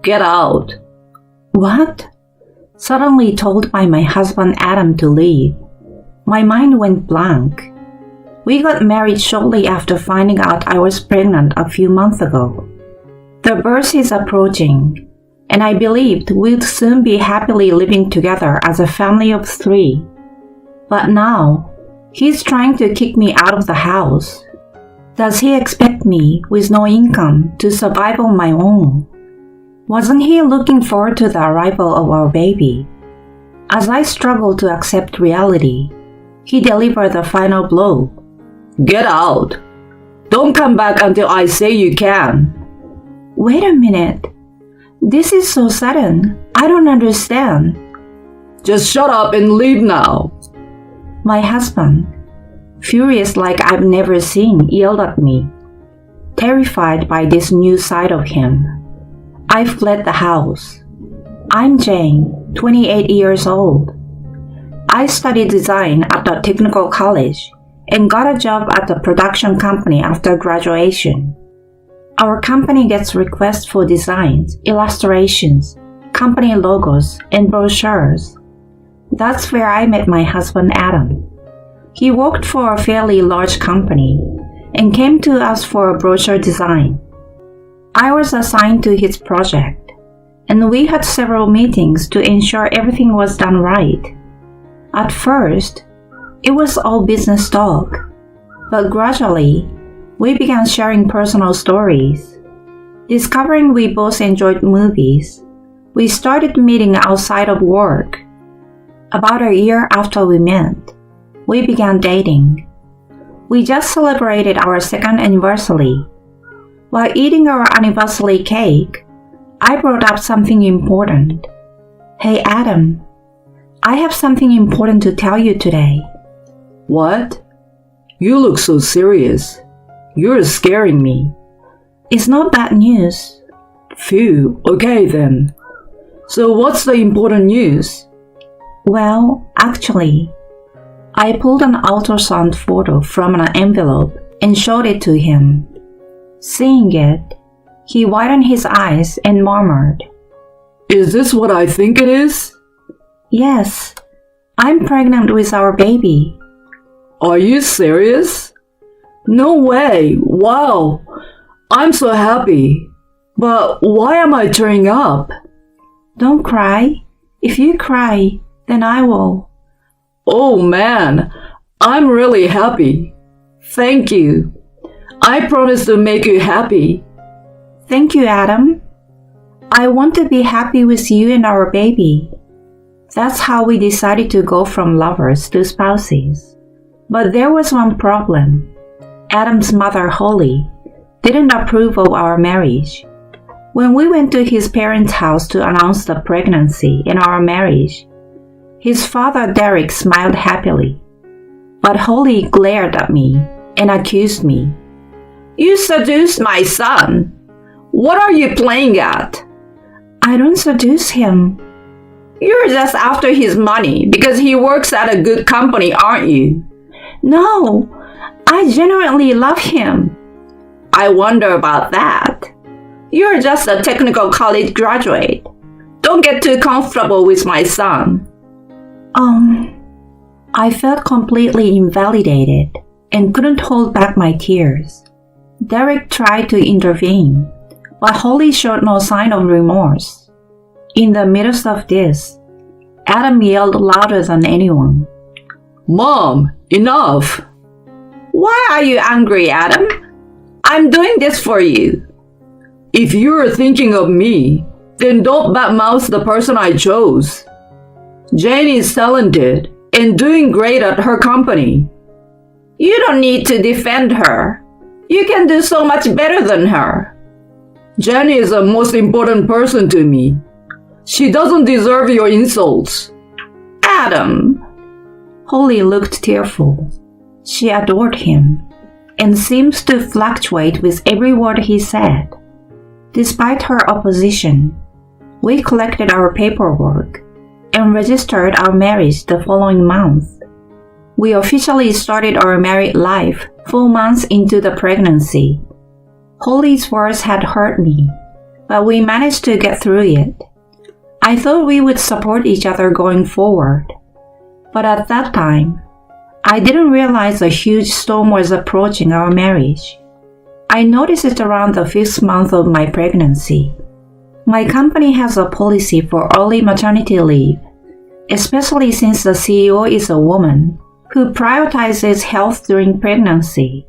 Get out. What? Suddenly told by my husband Adam to leave. My mind went blank. We got married shortly after finding out I was pregnant a few months ago. The birth is approaching, and I believed we'd soon be happily living together as a family of 3. But now, he's trying to kick me out of the house. Does he expect me, with no income, to survive on my own? Wasn't he looking forward to the arrival of our baby? As I struggled to accept reality, he delivered the final blow. Get out. Don't come back until I say you can. Wait a minute. This is so sudden. I don't understand. Just shut up and leave now. My husband, furious like I've never seen, yelled at me. Terrified by this new side of him, I fled the house. I'm Jane, 28 years old. I studied design at the technical college and got a job at the production company after graduation. Our company gets requests for designs, illustrations, company logos, and brochures. That's where I met my husband Adam. He worked for a fairly large company and came to us for a brochure design. I was assigned to his project, and we had several meetings to ensure everything was done right. At first, it was all business talk, but gradually, we began sharing personal stories. Discovering we both enjoyed movies, we started meeting outside of work. About a year after we met, we began dating. We just celebrated our 2nd anniversary. While eating our anniversary cake, I brought up something important. Hey Adam, I have something important to tell you today. What? You look so serious. You're scaring me. It's not bad news. Phew, okay then. So what's the important news? Well, actually, I pulled an ultrasound photo from an envelope and showed it to him. Seeing it, he widened his eyes and murmured, Is this what I think it is? Yes, I'm pregnant with our baby. Are you serious? No way! Wow! I'm so happy. But why am I tearing up? Don't cry. If you cry, then I will. Oh man, I'm really happy. Thank you. I promise to make you happy. Thank you, Adam. I want to be happy with you and our baby. That's how we decided to go from lovers to spouses. But there was one problem. Adam's mother, Holly, didn't approve of our marriage. When we went to his parents' house to announce the pregnancy and our marriage, his father, Derek, smiled happily. But Holly glared at me and accused me. You seduced my son. What are you playing at? I don't seduce him. You're just after his money because he works at a good company, aren't you? No, I genuinely love him. I wonder about that. You're just a technical college graduate. Don't get too comfortable with my son. I felt completely invalidated and couldn't hold back my tears. Derek tried to intervene, but Holly showed no sign of remorse. In the midst of this, Adam yelled louder than anyone. Mom, enough! Why are you angry, Adam? I'm doing this for you. If you're thinking of me, then don't badmouth the person I chose. Jane is talented and doing great at her company. You don't need to defend her. You can do so much better than her. Jane is the most important person to me. She doesn't deserve your insults. Adam. Holly looked tearful. She adored him and seems to fluctuate with every word he said. Despite her opposition, we collected our paperwork and registered our marriage the following month. We officially started our married life 4 months into the pregnancy. Holly's words had hurt me, but we managed to get through it. I thought we would support each other going forward, but at that time, I didn't realize a huge storm was approaching our marriage. I noticed it around the 5th month of my pregnancy. My company has a policy for early maternity leave, especially since the CEO is a woman who prioritizes health during pregnancy.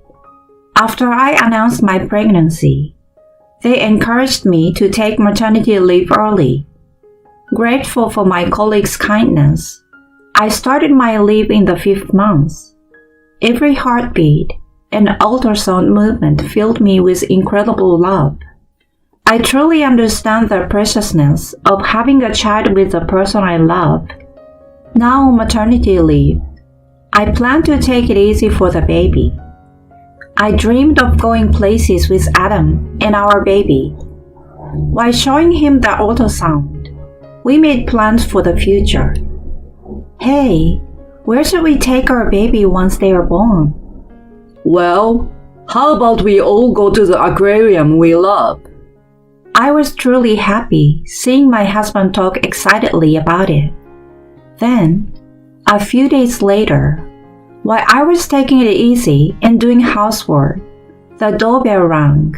After I announced my pregnancy, they encouraged me to take maternity leave early. Grateful for my colleagues' kindness, I started my leave in the 5th month. Every heartbeat and ultrasound movement filled me with incredible love. I truly understand the preciousness of having a child with the person I love. Now on maternity leave, I plan to take it easy for the baby. I dreamed of going places with Adam and our baby. While showing him the ultrasound, we made plans for the future. Hey, where should we take our baby once they are born? Well, how about we all go to the aquarium we love? I was truly happy seeing my husband talk excitedly about it. Then, a few days later, while I was taking it easy and doing housework, the doorbell rang.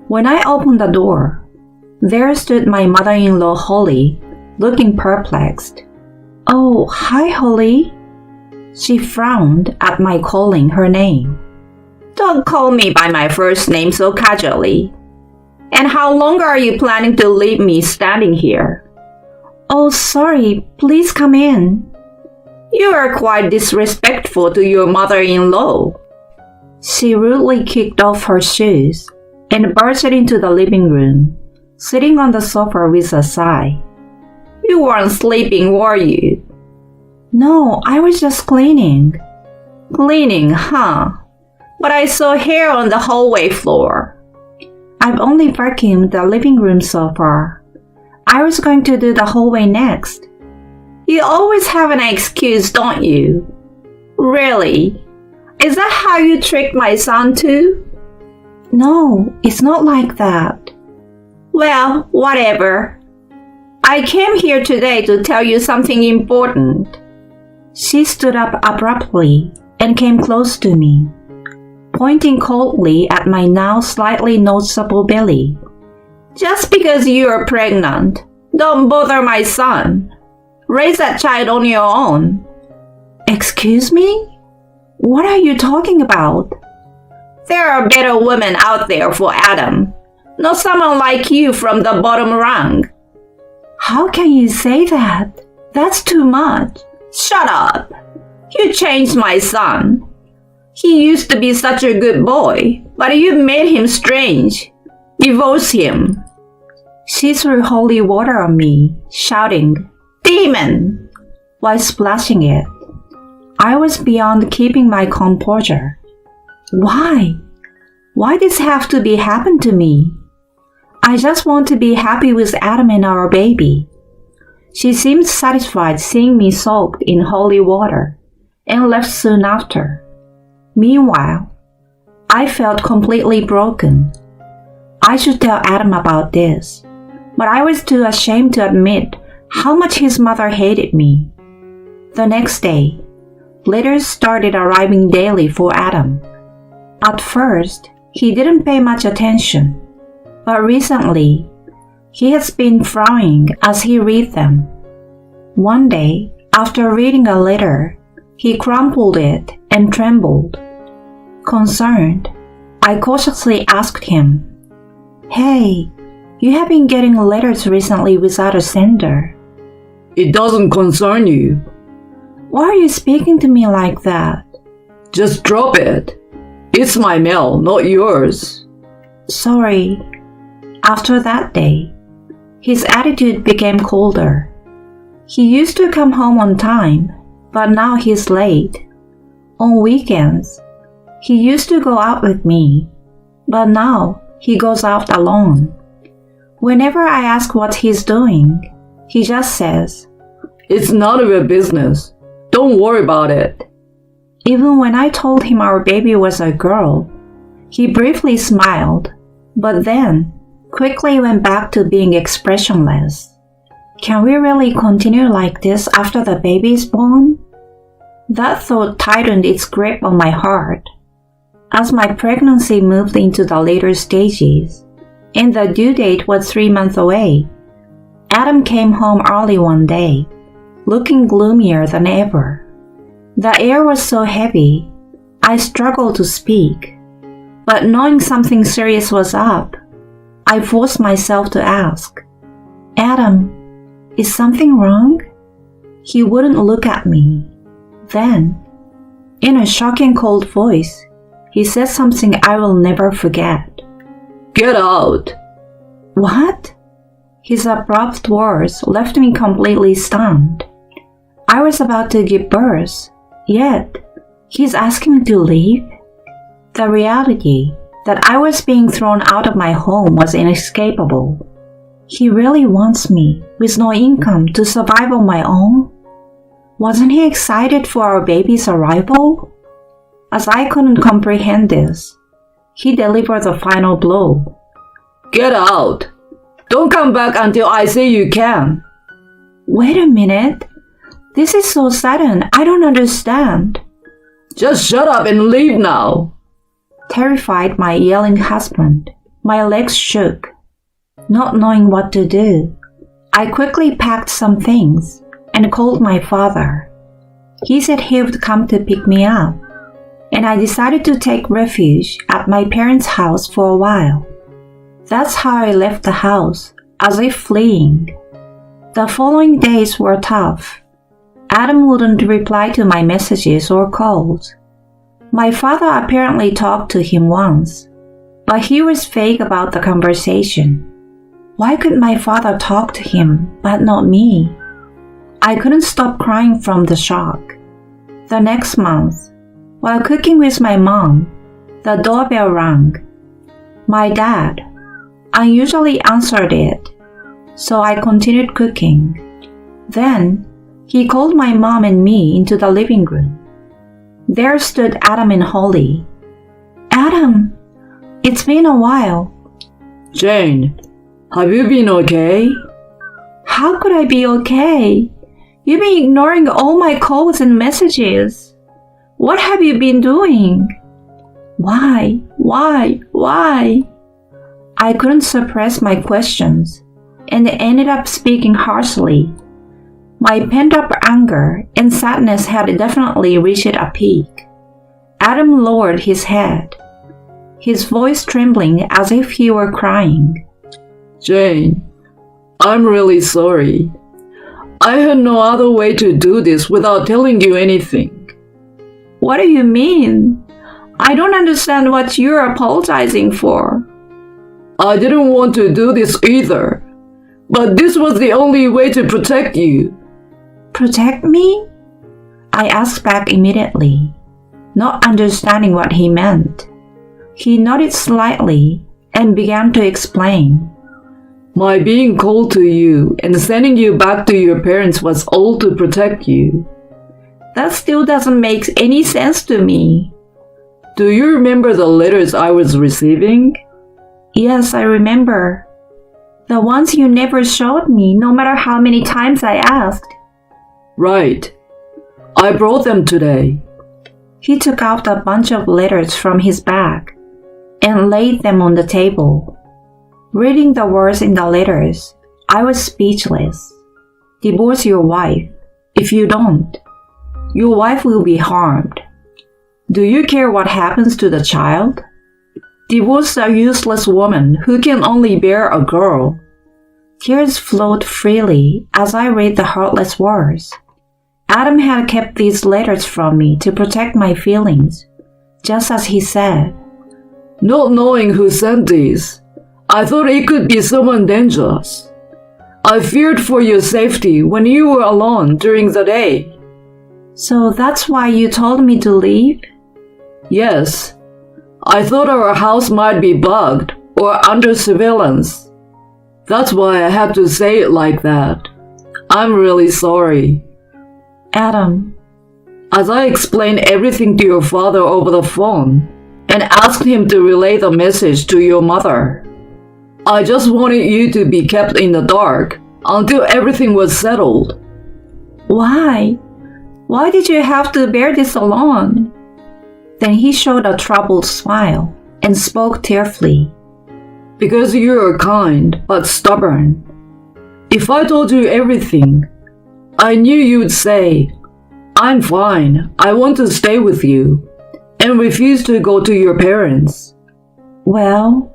When I opened the door, there stood my mother-in-law Holly, looking perplexed. "Oh, hi, Holly." She frowned at my calling her name. "Don't call me by my first name so casually. And how long are you planning to leave me standing here?" "Oh, sorry. Please come in." "You are quite disrespectful to your mother-in-law." She rudely kicked off her shoes and burst into the living room, sitting on the sofa with a sigh. "You weren't sleeping, were you?" "No, I was just cleaning." "Cleaning, huh? But I saw hair on the hallway floor." "I've only vacuumed the living room so far. I was going to do the hallway next." "You always have an excuse, don't you?" "Really? Is that how you tricked my son too?" "No, it's not like that." "Well, whatever. I came here today to tell you something important." She stood up abruptly and came close to me, pointing coldly at my now slightly noticeable belly. "Just because you're pregnant, don't bother my son. Raise that child on your own." "Excuse me? What are you talking about?" "There are better women out there for Adam, not someone like you from the bottom rung." "How can you say that? That's too much." "Shut up. You changed my son. He used to be such a good boy, but you made him strange. Divorce him." She threw holy water on me, shouting, "Demon!" while splashing it. I was beyond keeping my composure. Why? Why does this have to be happen to me? I just want to be happy with Adam and our baby. She seemed satisfied seeing me soaked in holy water and left soon after. Meanwhile, I felt completely broken. I should tell Adam about this, but I was too ashamed to admit how much his mother hated me. The next day, letters started arriving daily for Adam. At first, he didn't pay much attention, but recently, he has been frowning as he read them. One day, after reading a letter, he crumpled it and trembled. Concerned, I cautiously asked him, "Hey, you have been getting letters recently without a sender." It doesn't concern you. Why are you speaking to me like that? Just drop it. It's my mail, not yours. Sorry. After that day, his attitude became colder. He used to come home on time, but now he's late. On weekends, he used to go out with me, but now he goes out alone. Whenever I ask what he's doing, he just says, "It's none of your business. Don't worry about it." Even when I told him our baby was a girl, he briefly smiled, but then quickly went back to being expressionless. Can we really continue like this after the baby is born? That thought tightened its grip on my heart. As my pregnancy moved into the later stages, and the due date was 3 months away, Adam came home early one day, looking gloomier than ever. The air was so heavy, I struggled to speak. But knowing something serious was up, I forced myself to ask, "Adam, is something wrong?" He wouldn't look at me. Then, in a shocking cold voice, he said something I will never forget. Get out! What? His abrupt words left me completely stunned. I was about to give birth, yet he's asking me to leave? The reality that I was being thrown out of my home was inescapable. He really wants me, with no income, to survive on my own? Wasn't he excited for our baby's arrival? As I couldn't comprehend this, he delivered the final blow. Get out! Don't come back until I say you can. Wait a minute. This is so sudden, I don't understand. Just shut up and leave now. Terrified my yelling husband, my legs shook. Not knowing what to do, I quickly packed some things and called my father. He said he would come to pick me up, and I decided to take refuge at my parents' house for a while. That's how I left the house, as if fleeing. The following days were tough. Adam wouldn't reply to my messages or calls. My father apparently talked to him once, but he was vague about the conversation. Why could my father talk to him, but not me? I couldn't stop crying from the shock. The next month, while cooking with my mom, the doorbell rang. My dad unusually answered it, so I continued cooking. Then, he called my mom and me into the living room. There stood Adam and Holly. Adam, it's been a while. Jane, have you been okay? How could I be okay? You've been ignoring all my calls and messages. What have you been doing? Why? I couldn't suppress my questions and ended up speaking harshly. My pent-up anger and sadness had definitely reached a peak. Adam lowered his head, his voice trembling as if he were crying. Jane, I'm really sorry. I had no other way to do this without telling you anything. What do you mean? I don't understand what you're apologizing for. I didn't want to do this either, but this was the only way to protect you. Protect me? I asked back immediately, not understanding what he meant. He nodded slightly and began to explain. My being cold to you and sending you back to your parents was all to protect you. That still doesn't make any sense to me. Do you remember the letters I was receiving? Yes, I remember. The ones you never showed me, no matter how many times I asked. Right. I brought them today. He took out a bunch of letters from his bag and laid them on the table. Reading the words in the letters, I was speechless. Divorce your wife. If you don't, your wife will be harmed. Do you care what happens to the child? Divorce a useless woman who can only bear a girl. Tears flowed freely as I read the heartless words. Adam had kept these letters from me to protect my feelings, just as he said. Not knowing who sent these, I thought it could be someone dangerous. I feared for your safety when you were alone during the day. So that's why you told me to leave? Yes. I thought our house might be bugged or under surveillance. That's why I had to say it like that. I'm really sorry. Adam. As I explained everything to your father over the phone and asked him to relay the message to your mother, I just wanted you to be kept in the dark until everything was settled. Why? Why did you have to bear this alone? Then he showed a troubled smile and spoke tearfully. Because you're kind but stubborn. If I told you everything, I knew you'd say, I'm fine, I want to stay with you, and refuse to go to your parents. Well,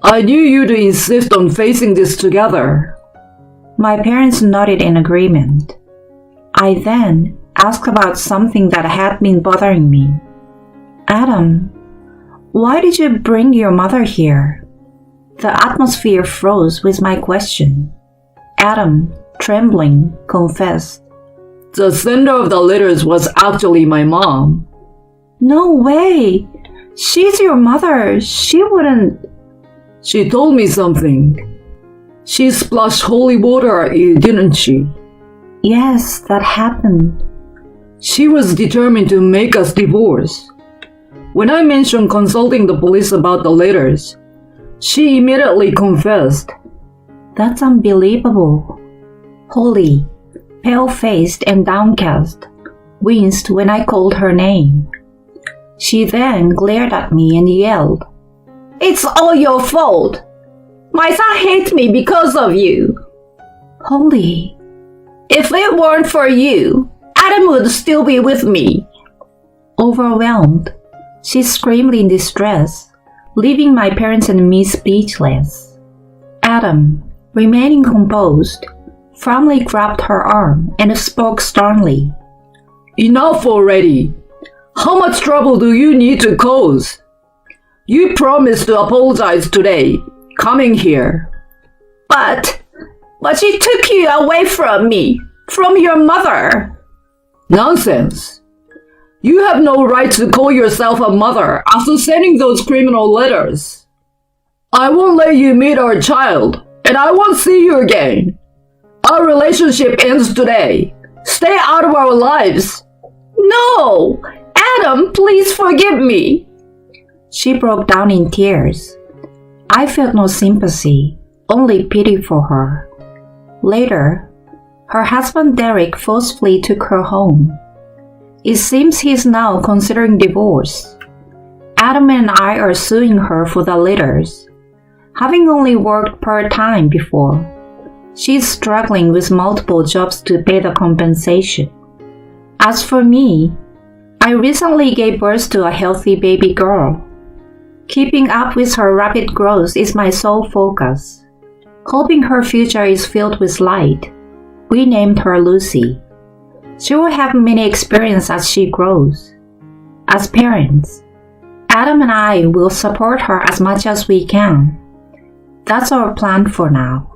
I knew you'd insist on facing this together. my parents nodded in agreement. I then asked about something that had been bothering me. Adam, why did you bring your mother here? The atmosphere froze with my question. Adam, trembling, confessed. The sender of the letters was actually my mom. No way! She's your mother. She wouldn't. She told me something. She splashed holy water at you, didn't she? Yes, that happened. She was determined to make us divorce. When I mentioned consulting the police about the letters, she immediately confessed. That's unbelievable. Holly, pale-faced and downcast, winced when I called her name. She then glared at me and yelled, "It's all your fault! My son hates me because of you!" Holly, if it weren't for you, Adam would still be with me. Overwhelmed, she screamed in distress, leaving my parents and me speechless. Adam, remaining composed, firmly grabbed her arm and spoke sternly. Enough already. How much trouble do you need to cause? You promised to apologize today, coming here. But she took you away from me, from your mother. Nonsense. You have no right to call yourself a mother after sending those criminal letters. I won't let you meet our child, and I won't see you again. Our relationship ends today. Stay out of our lives. No! Adam, please forgive me. She broke down in tears. I felt no sympathy, only pity for her. Later, her husband Derek forcefully took her home. It seems he is now considering divorce. Adam and I are suing her for the letters. Having only worked part-time before, she is struggling with multiple jobs to pay the compensation. As for me, I recently gave birth to a healthy baby girl. Keeping up with her rapid growth is my sole focus. Hoping her future is filled with light, we named her Lucy. She will have many experiences as she grows. As parents, Adam and I will support her as much as we can. That's our plan for now.